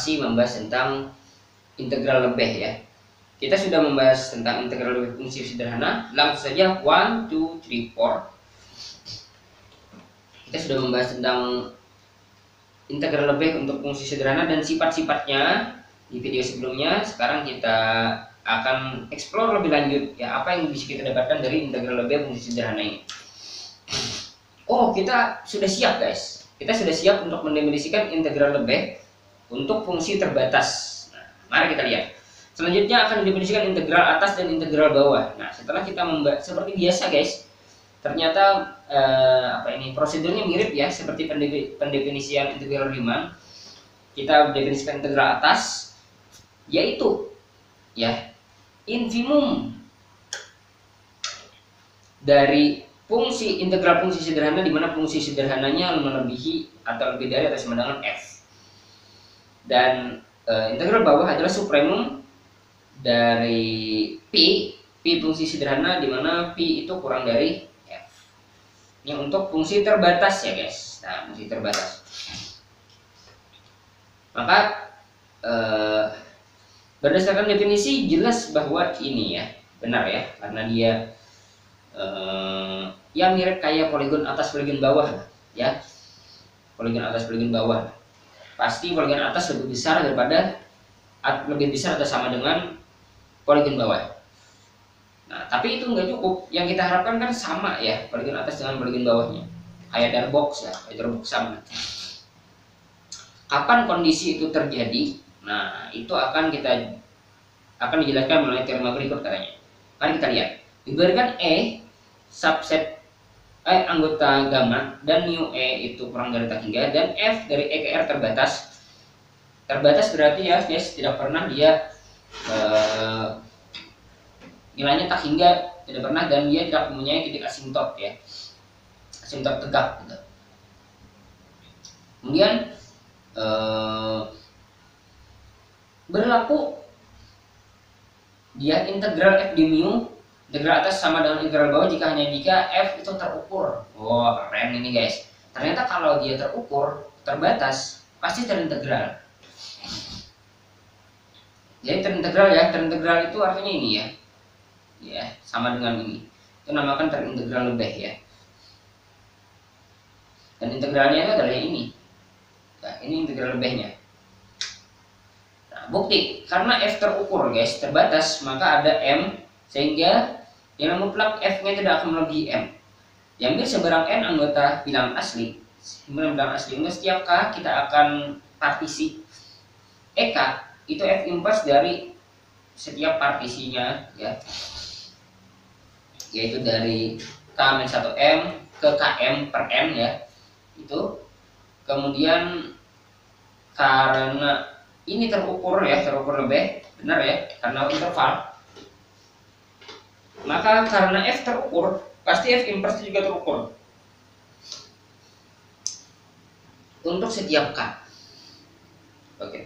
masih membahas tentang integral lebih ya. Kita sudah membahas tentang integral lebih fungsi sederhana. Langsung saja 1, 2, 3, 4. Kita sudah membahas tentang integral lebih untuk fungsi sederhana dan sifat-sifatnya di video sebelumnya. Sekarang kita akan explore lebih lanjut ya, apa yang bisa kita dapatkan dari integral lebih fungsi sederhana ini. Oh, kita sudah siap guys. Kita sudah siap untuk mendefinisikan integral lebih untuk fungsi terbatas. Nah, mari kita lihat. Selanjutnya akan didefinisikan integral atas dan integral bawah. Nah, setelah kita membahas seperti biasa guys, ternyata prosedurnya mirip ya seperti pendefinisian integral Riemann. Kita definisikan integral atas, yaitu ya infimum dari fungsi integral fungsi sederhana, di mana fungsi sederhananya melebihi atau lebih dari atau sama dengan f. Dan integral bawah adalah supremum dari P fungsi sederhana, di mana P itu kurang dari F. Ini untuk fungsi terbatas ya guys. Nah, fungsi terbatas. Maka berdasarkan definisi jelas bahwa ini ya benar ya, karena dia ya mirip kayak poligon atas poligon bawah ya. Poligon atas poligon bawah. Pasti poligon atas lebih besar atau sama dengan poligon bawah. Nah, tapi itu nggak cukup. Yang kita harapkan kan sama ya, poligon atas dengan poligon bawahnya. Kayak darbox ya, darbox sama. Kapan kondisi itu terjadi? Nah, itu akan dijelaskan melalui teorema berikut katanya. Mari kita lihat. Diberikan E subset anggota gamma dan mu E itu kurang dari tak hingga, dan F dari E ke R terbatas. Terbatas berarti ya guys, tidak pernah dia nilainya tak hingga, tidak pernah, dan dia tidak mempunyai titik asimtot ya, asimtot tegak gitu. Kemudian berlaku dia integral f di mu, integral atas sama dengan integral bawah jika f itu terukur. Wow, keren ini guys. Ternyata kalau dia terukur terbatas pasti terintegral. Jadi terintegral ya, terintegral itu artinya ini ya sama dengan ini, itu namakan terintegral lebih ya. Dan integralnya itu adalah yang ini. Nah, ini integral lebihnya. Nah, bukti karena f terukur guys, terbatas, maka ada m, sehingga yang mutlak f-nya tidak akan melebihi m. Diambil sebarang n anggota bilangan asli. Bilangan asli untuk setiap k kita akan partisi ek, itu f inverse dari setiap partisinya ya, yaitu dari k-1m ke km per n ya. Itu kemudian karena ini terukur ya, terukur lebih benar ya karena interval, maka karena f terukur pasti f inverse juga terukur untuk setiap k. Oke.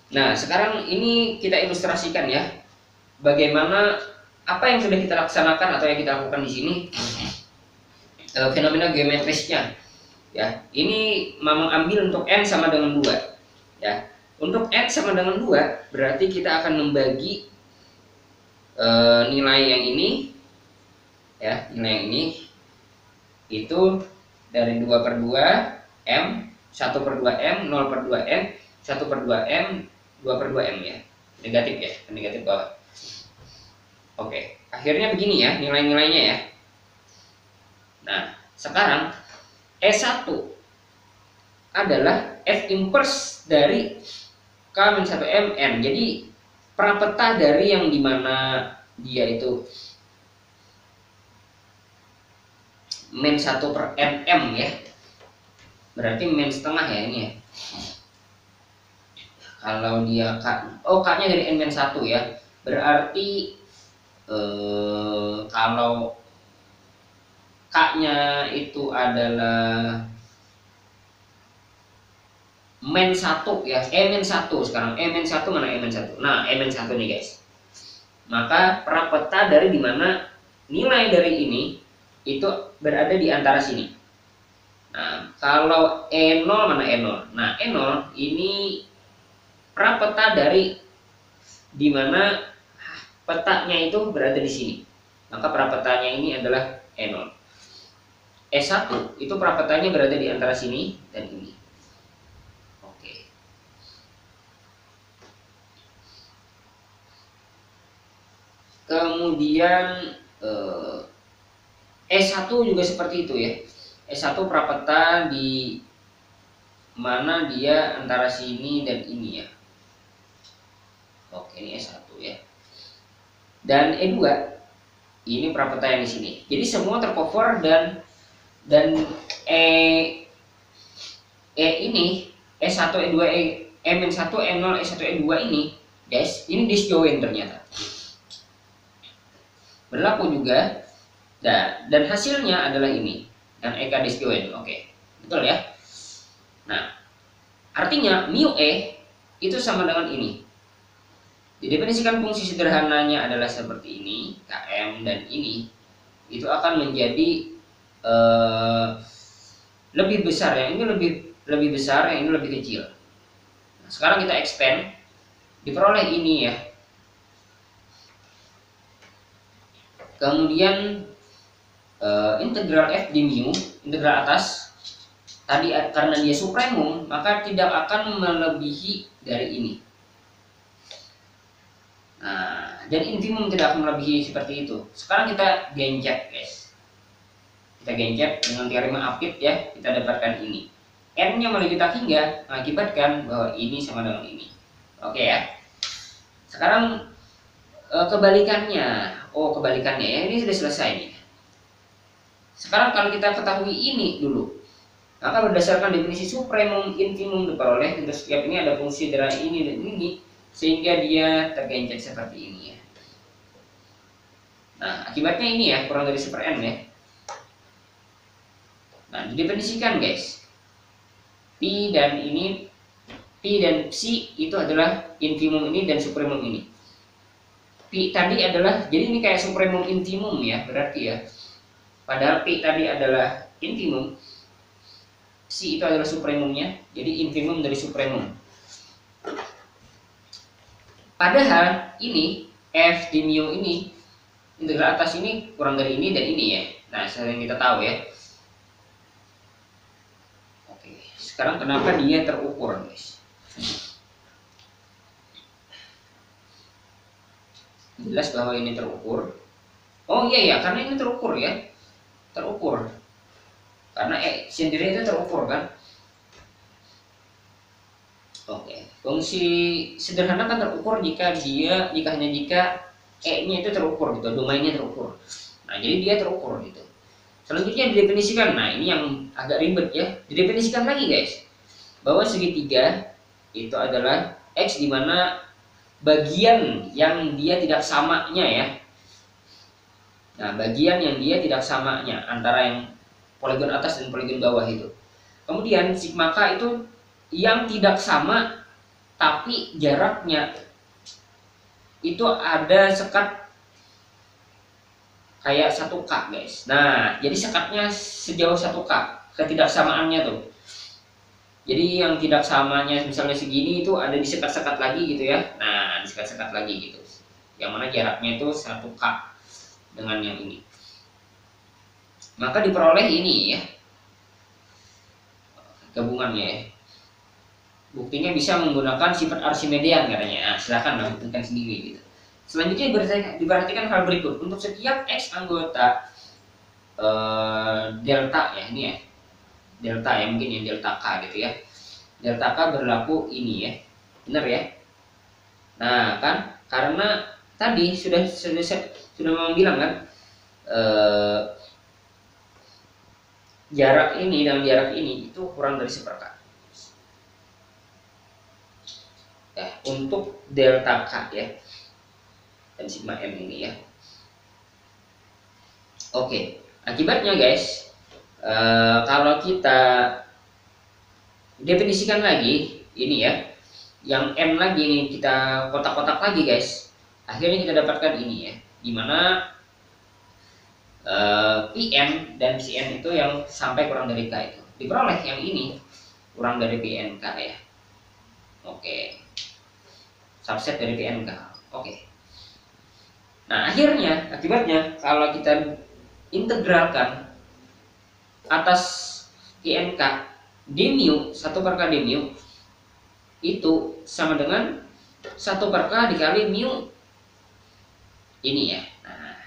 Nah, sekarang ini kita ilustrasikan ya, bagaimana apa yang sudah kita laksanakan atau yang kita lakukan di sini, fenomena geometrisnya. Ya, ini memang ambil untuk n sama dengan 2. Ya, untuk n sama dengan 2 berarti kita akan membagi nilai yang ini, ya, nilai yang ini itu dari 2/2 m, 1/2 m, 0/2 m, 1/2 m, 2/2 m ya, negatif ya, negatif bawah. Oke, akhirnya begini ya nilai-nilainya ya. Nah, sekarang E1 adalah F inverse dari K-1mn. Jadi prapeta dari yang dimana dia itu min 1/mm ya, berarti min setengah ya ini ya. Kalau dia K nya dari n-1 ya, berarti kalau K-nya itu adalah min 1 ya, min 1 sekarang, min 1 mana min 1? Nah, min 1 nih guys. Maka prapeta dari dimana nilai dari ini itu berada di antara sini. Nah, kalau E0 mana E0? Nah, E0 ini prapeta dari dimana petanya itu berada di sini. Maka prapetanya ini adalah E0. E1 itu prapetanya berada di antara sini dan ini. Oke. Kemudian E1 juga seperti itu ya. E1 prapeta di mana dia antara sini dan ini ya. Oke, ini E1 ya. Dan E2 ini prapeta yang di sini. Jadi semua tercover dan E ini E1, E2, E-1, E0, E1, E2 ini, guys, ini disjoin ternyata. Berlaku juga dan hasilnya adalah ini. Dan EK disjoin. Oke. Betul ya? Nah, artinya mu E itu sama dengan ini. Didefinisikan fungsi sederhananya adalah seperti ini, Km dan ini itu akan menjadi lebih besar, yang ini lebih besar, yang ini lebih kecil. Nah, sekarang kita expand, diperoleh ini ya. Kemudian integral f di mu, integral atas tadi karena dia supremum maka tidak akan melebihi dari ini. Nah, dan infimum tidak akan melebihi seperti itu. Sekarang kita gencet, guys. Kita gencet dengan teorema Apit ya, kita dapatkan ini. N-nya melanjutkan hingga mengakibatkan bahwa ini sama dengan ini. Oke ya. Sekarang kebalikannya. Oh, kebalikannya ya. Ini sudah selesai nih. Sekarang kalau kita ketahui ini dulu, maka berdasarkan definisi supremum infimum diperoleh, untuk setiap ini ada fungsi dari ini dan ini, sehingga dia tergencet seperti ini ya. Nah, akibatnya ini ya, kurang dari 1/n ya. Nah, didefinisikan guys, P dan ini, P dan psi itu adalah infimum ini dan supremum ini. P tadi adalah, jadi ini kayak supremum infimum ya, berarti ya. Padahal P tadi adalah infimum, psi itu adalah supremumnya, jadi infimum dari supremum. Padahal ini f di mu ini integral atas ini kurang dari ini dan ini ya. Nah, yang kita tahu ya. Oke, sekarang kenapa dia terukur, guys? Jelas bahwa ini terukur. Oh iya ya, karena ini terukur ya. Terukur. Karena sendiri itu terukur kan. Oke, fungsi sederhana kan terukur jika hanya jika E-nya itu terukur gitu, domainnya terukur. Nah, jadi dia terukur gitu. Selanjutnya didefinisikan. Nah, ini yang agak ribet ya. Didefinisikan lagi, guys. Bahwa segitiga itu adalah X di mana bagian yang dia tidak samanya ya. Nah, bagian yang dia tidak samanya antara yang poligon atas dan poligon bawah itu. Kemudian sigma K itu yang tidak sama tapi jaraknya itu ada sekat kayak 1K, guys. Nah, jadi sekatnya sejauh 1K, ketidaksamaannya tuh. Jadi yang tidak samanya misalnya segini itu ada di sekat-sekat lagi gitu ya. Nah, di sekat-sekat lagi gitu. Yang mana jaraknya itu 1K dengan yang ini. Maka diperoleh ini ya. Gabungannya ya. Buktinya bisa menggunakan sifat Archimedean katanya. Nah, silakan lah buktikan sendiri gitu. Selanjutnya diperhatikan hal berikut. Untuk setiap X anggota delta ya, ini ya. Delta ya, mungkin ya delta K gitu ya. Delta K berlaku ini ya. Benar ya? Nah, kan karena tadi sudah memang bilang kan jarak ini dan jarak ini itu kurang dari 1/k. Ya, untuk delta K ya dan sigma M ini ya. Oke, akibatnya guys, kalau kita definisikan lagi ini ya, yang M lagi ini kita kotak-kotak lagi guys, akhirnya kita dapatkan ini ya, dimana PM dan Cn itu yang sampai kurang dari K itu. diperoleh yang ini kurang dari PNK ya. Oke, subset dari PNK. Oke. Nah, akibatnya kalau kita integralkan atas PNK d mu 1/k d mu itu sama dengan 1/k dikali mu ini ya. Nah,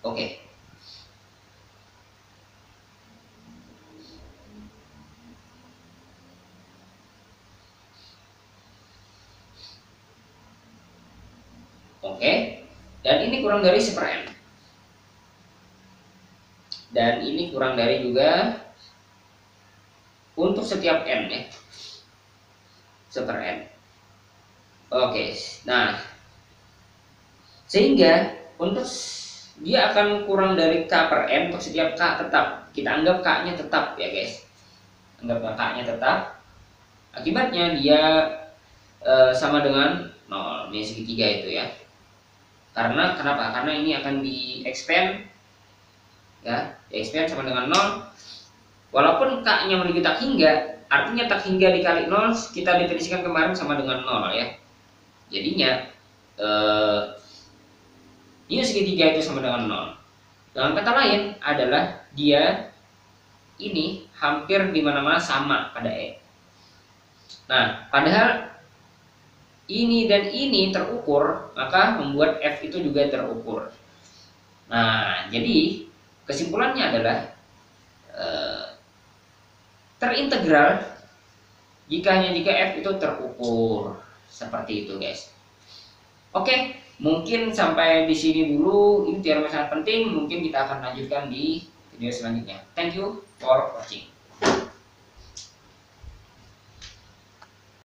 oke. Oke, dan ini kurang dari 1/n. Dan ini kurang dari juga untuk setiap n ya, 1/n. Oke, nah sehingga untuk dia akan kurang dari k/n untuk setiap k tetap. Kita anggap k-nya tetap ya guys. Anggap k-nya tetap. Akibatnya dia sama dengan 0, ini segitiga itu ya. Karena kenapa? Karena ini akan di-expand ya, di-expand sama dengan 0. Walaupun k-nya menuju tak hingga, artinya tak hingga dikali 0 kita definisikan kemarin sama dengan 0 ya. Jadinya mu segitiga itu sama dengan 0. Dengan kata lain adalah dia ini hampir di mana-mana sama pada E. Nah, padahal ini dan ini terukur, maka membuat F itu juga terukur. Nah, jadi kesimpulannya adalah terintegral jika F itu terukur. Seperti itu guys. Oke, mungkin sampai di sini dulu. Ini teorema sangat penting. Mungkin kita akan lanjutkan di video selanjutnya. Thank you for watching.